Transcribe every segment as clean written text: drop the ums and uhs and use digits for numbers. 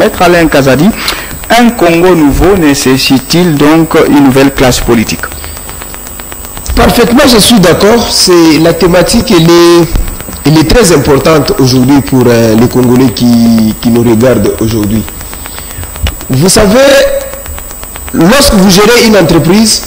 Maître Alain Kazadi, un Congo nouveau nécessite-t-il donc une nouvelle classe politique? Parfaitement, je suis d'accord. C'est la thématique, elle est très importante aujourd'hui pour les Congolais qui nous regardent aujourd'hui. Vous savez, lorsque vous gérez une entreprise,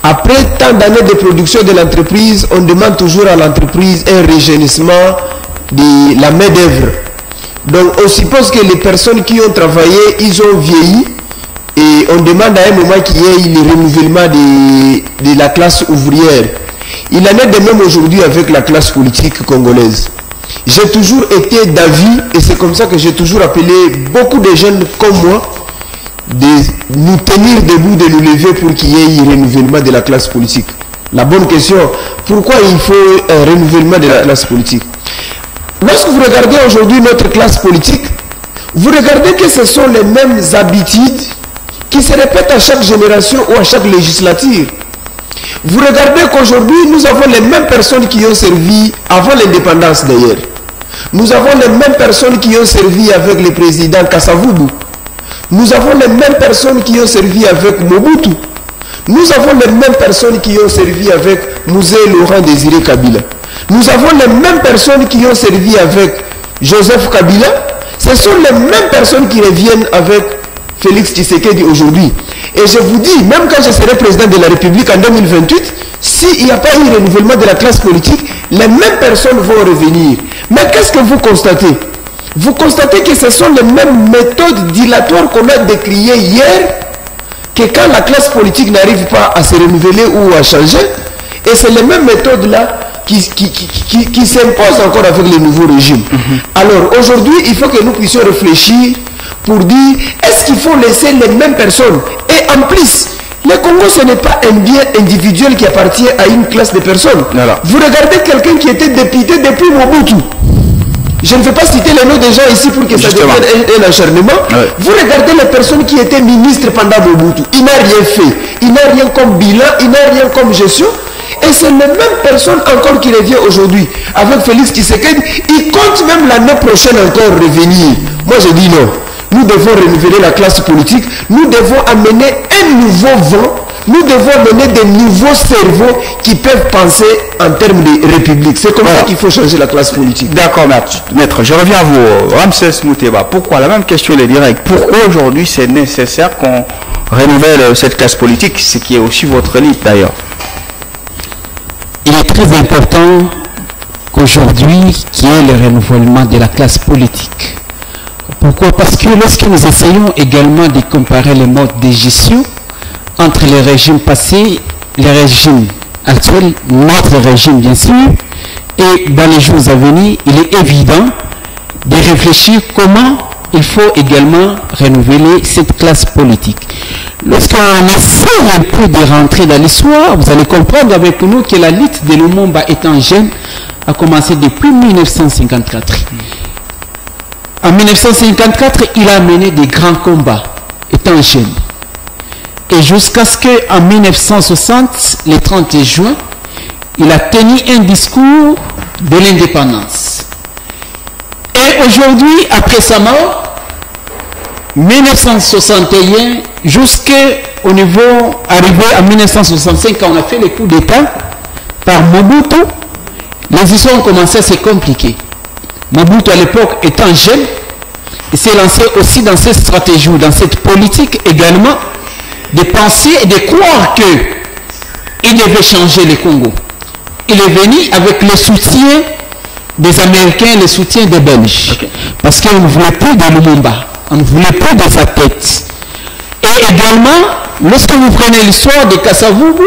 après tant d'années de production de l'entreprise, on demande toujours à l'entreprise un rajeunissement de la main-d'œuvre. Donc on suppose que les personnes qui ont travaillé, ils ont vieilli. Et on demande à un moment qu'il y ait le renouvellement de la classe ouvrière. Il en est de même aujourd'hui avec la classe politique congolaise. J'ai toujours été d'avis, et c'est comme ça que j'ai toujours appelé beaucoup de jeunes comme moi, de nous tenir debout, de nous lever pour qu'il y ait un renouvellement de la classe politique. La bonne question, pourquoi il faut un renouvellement de la classe politique? Lorsque vous regardez aujourd'hui notre classe politique, vous regardez que ce sont les mêmes habitudes qui se répètent à chaque génération ou à chaque législature. Vous regardez qu'aujourd'hui, nous avons les mêmes personnes qui ont servi avant l'indépendance d'ailleurs. Nous avons les mêmes personnes qui ont servi avec le président Kasavubu. Nous avons les mêmes personnes qui ont servi avec Mobutu. Nous avons les mêmes personnes qui ont servi avec Mouzé Laurent Désiré Kabila. Nous avons les mêmes personnes qui ont servi avec Joseph Kabila. Ce sont les mêmes personnes qui reviennent avec Félix Tshisekedi aujourd'hui. Et je vous dis, même quand je serai président de la République en 2028, s'il n'y a pas eu renouvellement de la classe politique, les mêmes personnes vont revenir. Mais qu'est-ce que vous constatez? Vous constatez que ce sont les mêmes méthodes dilatoires qu'on a décriées hier, que quand la classe politique n'arrive pas à se renouveler ou à changer, et c'est les mêmes méthodes-là qui s'imposent encore avec le nouveau régime. Alors aujourd'hui, il faut que nous puissions réfléchir pour dire, est-ce qu'il faut laisser les mêmes personnes? Et en plus, le Congo, ce n'est pas un bien individuel qui appartient à une classe de personnes. Voilà. Vous regardez quelqu'un qui était député depuis Mobutu. Je ne vais pas citer les noms des gens ici pour que ça devienne un acharnement. Ouais. Vous regardez les personnes qui étaient ministres pendant Mobutu. Il n'a rien fait. Il n'a rien comme bilan, il n'a rien comme gestion. Et c'est les mêmes personnes encore qui reviennent aujourd'hui. Avec Félix Tshisekedi, il compte même l'année prochaine encore revenir. Moi je dis non. Nous devons renouveler la classe politique. Nous devons amener un nouveau vent. Nous devons amener des nouveaux cerveaux qui peuvent penser en termes de république. C'est comme ça qu'il faut changer la classe politique. D'accord, maître. Je reviens à vous, Ramsès Mouteba. Pourquoi? La même question est directe. Pourquoi aujourd'hui c'est nécessaire qu'on renouvelle cette classe politique, ce qui est aussi votre livre d'ailleurs? Il est très important qu'aujourd'hui, qu'il y ait le renouvellement de la classe politique. Pourquoi? Parce que lorsque nous essayons également de comparer les modes de gestion entre les régimes passés, les régimes actuels, notre régime bien sûr, et dans les jours à venir, il est évident de réfléchir comment il faut également renouveler cette classe politique. Lorsqu'on essaie un peu de rentrer dans l'histoire, vous allez comprendre avec nous que la lutte de Lumumba étant jeune a commencé depuis 1954. En 1954, il a mené des grands combats étant jeune. Et jusqu'à ce qu'en 1960, le 30 juin, il a tenu un discours de l'indépendance. Et aujourd'hui, après sa mort, 1961, jusqu'au niveau arrivé en 1965, quand on a fait le coup d'État par Mobutu, les histoires ont commencé à se compliquer. Mobutu, à l'époque, étant jeune, il s'est lancé aussi dans cette stratégie, dans cette politique également, de penser et de croire qu'il devait changer le Congo. Il est venu avec le soutien des Américains, le soutien des Belges. Okay. Parce qu'on ne voulait plus de Lumumba, on ne voulait plus de sa tête. Et également, lorsque vous prenez l'histoire de Kasavubu,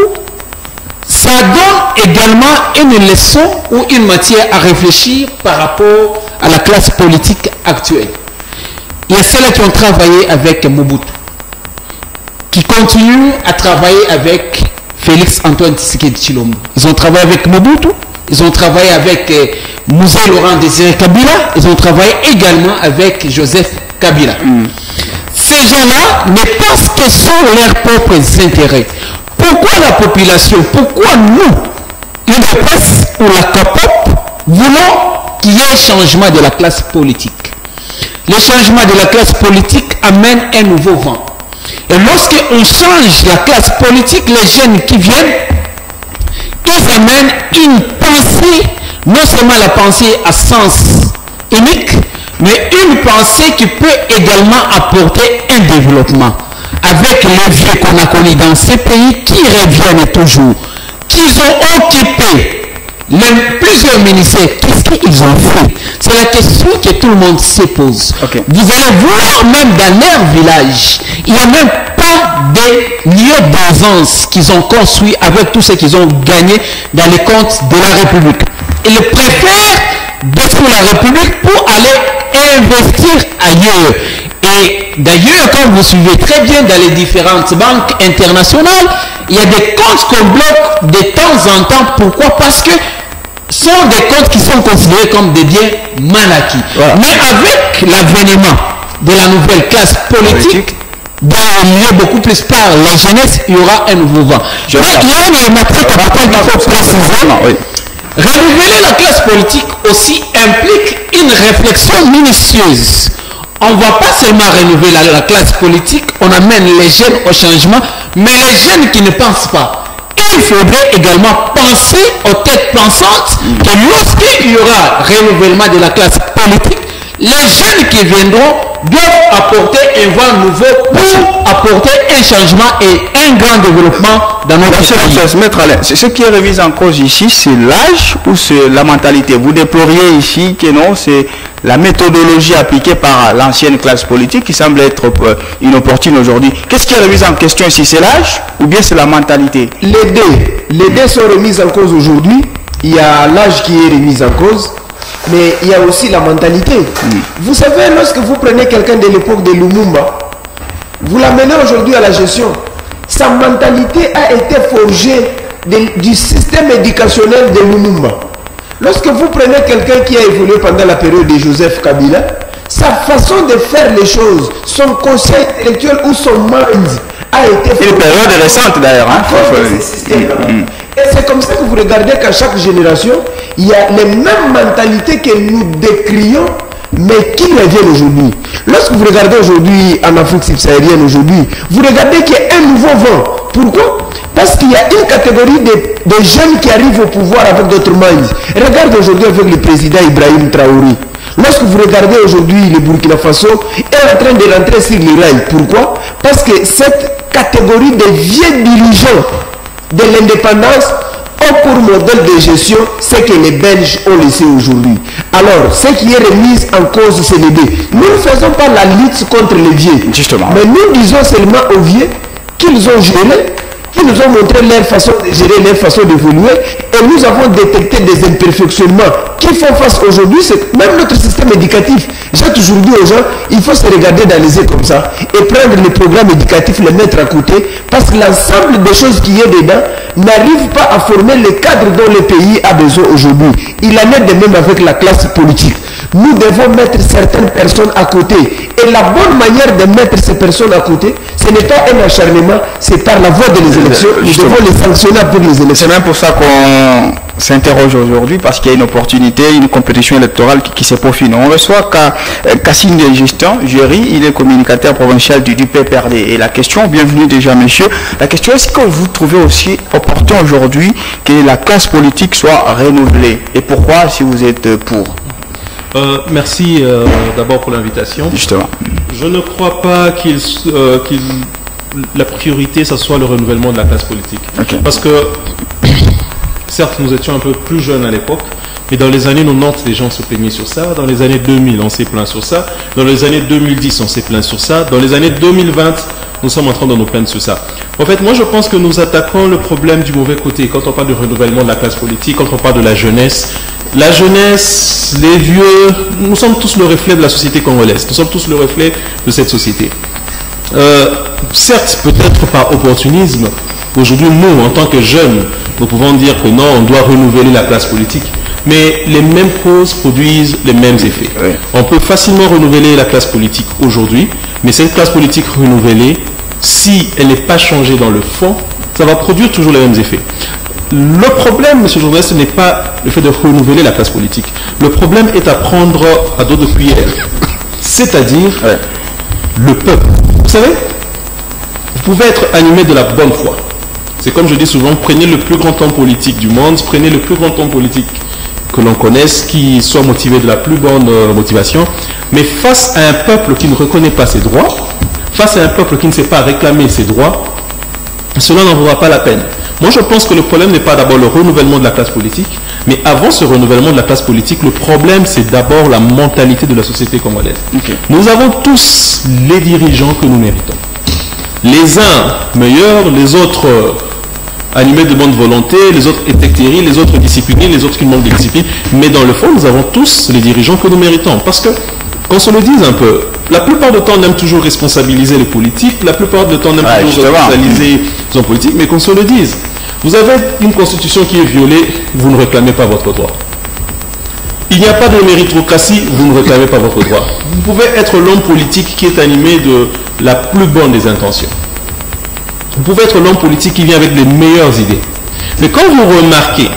ça donne également une leçon ou une matière à réfléchir par rapport à la classe politique actuelle. Il y a ceux-là qui ont travaillé avec Mobutu, qui continuent à travailler avec Félix Antoine Tshisekedi Tshilombo. Ils ont travaillé avec Mobutu, ils ont travaillé avec Mouzé Laurent Désiré Kabila, ils ont travaillé également avec Joseph Kabila. Ces gens-là ne pensent que sur leurs propres intérêts. Pourquoi la population, pourquoi nous, une presse ou la CAPOP, voulons qu'il y ait un changement de la classe politique? le changement de la classe politique amène un nouveau vent. Et lorsqu'on change la classe politique, les jeunes qui viennent, ils amènent une pensée, non seulement la pensée à sens unique, mais une pensée qui peut également apporter un développement. Avec les vieux qu'on a connus dans ces pays qui reviennent toujours, qui ont occupé plusieurs ministères, qu'est-ce qu'ils ont fait? C'est la question que tout le monde se pose. Okay. Vous allez voir même dans leur village, il n'y a même pas de lieux d'aisance qu'ils ont construits avec tout ce qu'ils ont gagné dans les comptes de la République. Ils préfèrent détruire la République pour aller investir ailleurs. Et d'ailleurs, quand vous suivez très bien dans les différentes banques internationales, il y a des comptes qu'on bloque de temps en temps. Pourquoi? Parce que ce sont des comptes qui sont considérés comme des biens mal acquis. Voilà. Mais avec l'avènement de la nouvelle classe politique, lié beaucoup plus par la jeunesse, il y aura un nouveau vent. Mais il y a une remarque capitale qu'il faut préciser. Renouveler la classe politique aussi implique une réflexion minutieuse. On ne va pas seulement renouveler la classe politique, on amène les jeunes au changement, mais les jeunes qui ne pensent pas. Il faudrait également penser aux têtes pensantes que lorsqu'il y aura renouvellement de la classe politique, les jeunes qui viendront doivent apporter un vent nouveau pour apporter un changement et un grand développement dans notre pays. Maître Alain, ce qui est remis en cause ici, c'est l'âge ou c'est la mentalité? Vous déploriez ici que non, c'est la méthodologie appliquée par l'ancienne classe politique qui semble être inopportune aujourd'hui. Qu'est-ce qui est remis en question ici? C'est l'âge ou bien c'est la mentalité? Les deux sont remises en cause aujourd'hui. Il y a l'âge qui est remis en cause, mais il y a aussi la mentalité. Vous savez, lorsque vous prenez quelqu'un de l'époque de Lumumba, vous l'amenez aujourd'hui à la gestion, sa mentalité a été forgée du système éducationnel de Lumumba. Lorsque vous prenez quelqu'un qui a évolué pendant la période de Joseph Kabila, sa façon de faire les choses, son conseil intellectuel ou son mind a été forgé. Une période récente d'ailleurs. Et c'est comme ça que vous regardez qu'à chaque génération, il y a les mêmes mentalités que nous décrions, mais qui reviennent aujourd'hui. Lorsque vous regardez aujourd'hui en Afrique subsaharienne aujourd'hui, vous regardez qu'il y a un nouveau vent. Pourquoi? Parce qu'il y a une catégorie de jeunes qui arrivent au pouvoir avec d'autres minds. Regardez aujourd'hui avec le président Ibrahim Traoré. Lorsque vous regardez aujourd'hui le Burkina Faso est en train de rentrer sur les rails. Pourquoi? Parce que cette catégorie de vieux dirigeants de l'indépendance ont pour modèle de gestion ce que les Belges ont laissé aujourd'hui. Alors, ce qui est remis en cause, c'est les deux. Nous ne faisons pas la lutte contre les vieux. Justement. Mais nous disons seulement aux vieux qu'ils ont géré, qui nous ont montré leur façon de gérer, leur façon d'évoluer, et nous avons détecté des imperfectionnements qui font face aujourd'hui. C'est même notre système éducatif. J'ai toujours dit aux gens, il faut se regarder dans les yeux comme ça et prendre les programmes éducatifs, les mettre à côté, parce que l'ensemble des choses qui est dedans n'arrive pas à former le cadre dont le pays a besoin aujourd'hui. Il en est de même avec la classe politique. Nous devons mettre certaines personnes à côté. Et la bonne manière de mettre ces personnes à côté, ce n'est pas un acharnement, c'est par la voie des élections. Nous devons les sanctionner pour les élections. C'est même pour ça qu'on s'interroge aujourd'hui, parce qu'il y a une opportunité, une compétition électorale qui se profile. On reçoit Cassine Justin Géry, il est communicateur provincial du PPRD. Et la question, bienvenue déjà monsieur, la question est-ce que vous trouvez aussi opportun aujourd'hui que la classe politique soit renouvelée? Et pourquoi, si vous êtes pour? Merci d'abord pour l'invitation. Justement. Je ne crois pas la priorité, ça soit le renouvellement de la classe politique. Okay. Parce que, certes, nous étions un peu plus jeunes à l'époque, mais dans les années 90, les gens se plaignaient sur ça. Dans les années 2000, on s'est plaint sur ça. Dans les années 2010, on s'est plaint sur ça. Dans les années 2020, nous sommes en train de nous plaindre sur ça. En fait, moi, je pense que nous attaquons le problème du mauvais côté. Quand on parle du renouvellement de la classe politique, quand on parle de la jeunesse, les vieux, nous sommes tous le reflet de la société congolaise. Nous sommes tous le reflet de cette société. Certes, peut-être par opportunisme, aujourd'hui, nous, en tant que jeunes, nous pouvons dire que non, on doit renouveler la classe politique. Mais les mêmes causes produisent les mêmes effets. Oui. On peut facilement renouveler la classe politique aujourd'hui, mais cette classe politique renouvelée, si elle n'est pas changée dans le fond, ça va produire toujours les mêmes effets. Le problème, monsieur le journaliste, ce n'est pas le fait de renouveler la classe politique. Le problème est à prendre à dos de cuillère. c'est-à-dire le peuple. Vous savez, vous pouvez être animé de la bonne foi. C'est comme je dis souvent, prenez le plus grand homme politique du monde, prenez le plus grand homme politique que l'on connaisse, qui soit motivé de la plus bonne motivation, mais face à un peuple qui ne reconnaît pas ses droits, face à un peuple qui ne sait pas réclamer ses droits, cela n'en vaudra pas la peine. Moi, je pense que le problème n'est pas d'abord le renouvellement de la classe politique, mais avant ce renouvellement de la classe politique, le problème, c'est d'abord la mentalité de la société congolaise. Nous avons tous les dirigeants que nous méritons. Les uns meilleurs, les autres animés de bonne volonté, les autres étectéries, les autres disciplinés, les autres qui manquent de discipline. Mais dans le fond, nous avons tous les dirigeants que nous méritons. Parce que, qu'on se le dise un peu, la plupart du temps, on aime toujours responsabiliser les politiques, la plupart du temps, on aime toujours responsabiliser les hommes politiques, mais qu'on se le dise. Vous avez une constitution qui est violée, vous ne réclamez pas votre droit. Il n'y a pas de méritocratie, vous ne réclamez pas votre droit. Vous pouvez être l'homme politique qui est animé de la plus bonne des intentions. Vous pouvez être l'homme politique qui vient avec les meilleures idées. Mais quand vous remarquez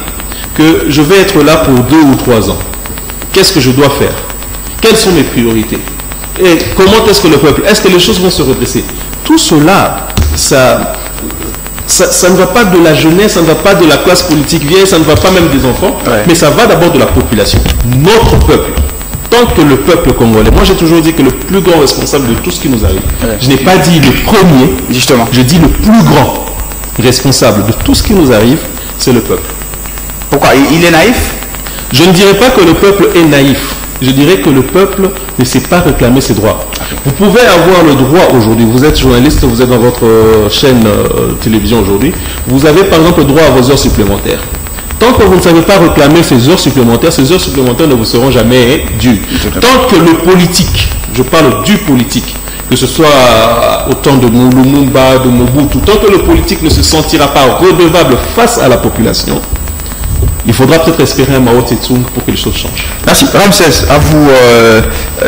que je vais être là pour 2 ou 3 ans, qu'est-ce que je dois faire? Quelles sont mes priorités? Et comment est-ce que le peuple, est-ce que les choses vont se redresser? Tout cela, ça ne va pas de la jeunesse, ça ne va pas de la classe politique vieille, ça ne va pas même des enfants, mais ça va d'abord de la population. Notre peuple. Tant que le peuple congolais, moi j'ai toujours dit que le plus grand responsable de tout ce qui nous arrive, je n'ai pas dit le premier, justement, je dis le plus grand responsable de tout ce qui nous arrive, c'est le peuple. Pourquoi? Il est naïf? Je ne dirais pas que le peuple est naïf, je dirais que le peuple ne sait pas réclamer ses droits. Vous pouvez avoir le droit aujourd'hui, vous êtes journaliste, vous êtes dans votre chaîne de télévision aujourd'hui, vous avez par exemple le droit à vos heures supplémentaires. Tant que vous ne savez pas réclamer ces heures supplémentaires ne vous seront jamais dues. Tant que le politique, je parle du politique, que ce soit au temps de Lumumba, de Mobutu, tant que le politique ne se sentira pas redevable face à la population, il faudra peut-être espérer un Mao Tse-tung pour que les choses changent. Merci. Ramsès, à vous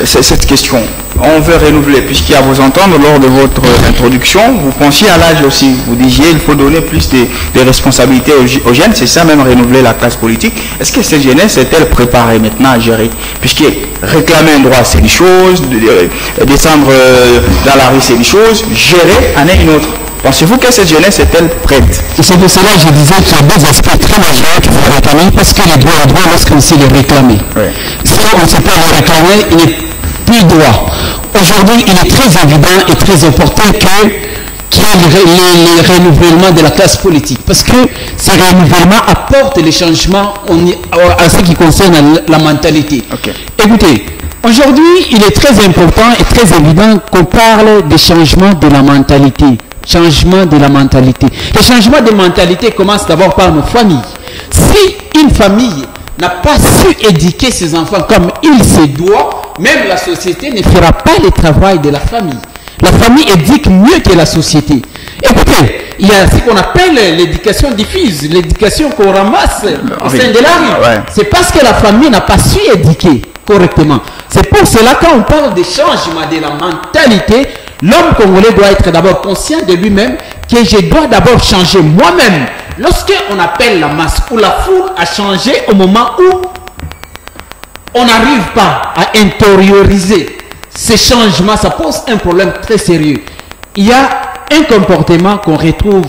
cette question. On veut renouveler, puisqu'il y a à vous entendre lors de votre introduction, vous pensiez à l'âge aussi. Vous disiez qu'il faut donner plus de responsabilités aux jeunes, c'est ça même renouveler la classe politique. Est-ce que cette jeunesse est-elle préparée maintenant à gérer? Puisque réclamer un droit c'est une chose, descendre dans la rue c'est une chose, gérer en est une autre. Pensez-vous que cette jeunesse est-elle prête? C'est de cela que je disais qu'il y a deux aspects très majeurs qu'il faut réclamer, parce que les droits lorsqu'on sait les réclamer. Si on ne sait pas les réclamer, il n'est plus droit. Aujourd'hui, il est très évident et très important qu'il y ait les renouvellements de la classe politique, parce que ces renouvellements apportent les changements en ce qui concerne la mentalité. Écoutez, aujourd'hui, il est très important et très évident qu'on parle des changements de la mentalité. Changement de la mentalité. Le changement de mentalité commence d'abord par nos familles. Si une famille n'a pas su éduquer ses enfants comme il se doit, même la société ne fera pas le travail de la famille. La famille éduque mieux que la société. Écoutez, il y a ce qu'on appelle l'éducation diffuse, l'éducation qu'on ramasse au sein de la rue. C'est parce que la famille n'a pas su éduquer correctement. C'est pour cela quand on parle de changement de la mentalité, l'homme congolais doit être d'abord conscient de lui-même que je dois d'abord changer moi-même. Lorsqu'on appelle la masse ou la foule à changer au moment où on n'arrive pas à intérioriser ces changements, ça pose un problème très sérieux. Il y a un comportement qu'on retrouve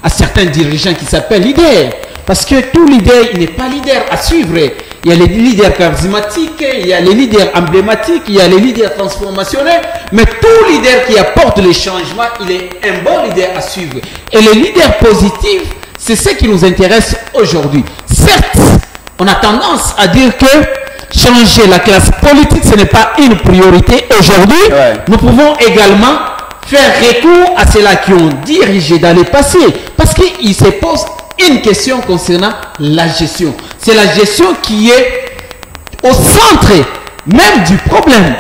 à certains dirigeants qui s'appelle leader. Parce que tout leader, il n'est pas leader à suivre. Il y a les leaders charismatiques, il y a les leaders emblématiques, il y a les leaders transformationnels. Mais tout leader qui apporte les changements, il est un bon leader à suivre. Et les leaders positifs, c'est ce qui nous intéresse aujourd'hui. Certes, on a tendance à dire que changer la classe politique, ce n'est pas une priorité aujourd'hui. Nous pouvons également faire recours à ceux-là qui ont dirigé dans le passé. Parce qu'ils se posent une question concernant la gestion. C'est la gestion qui est au centre même du problème.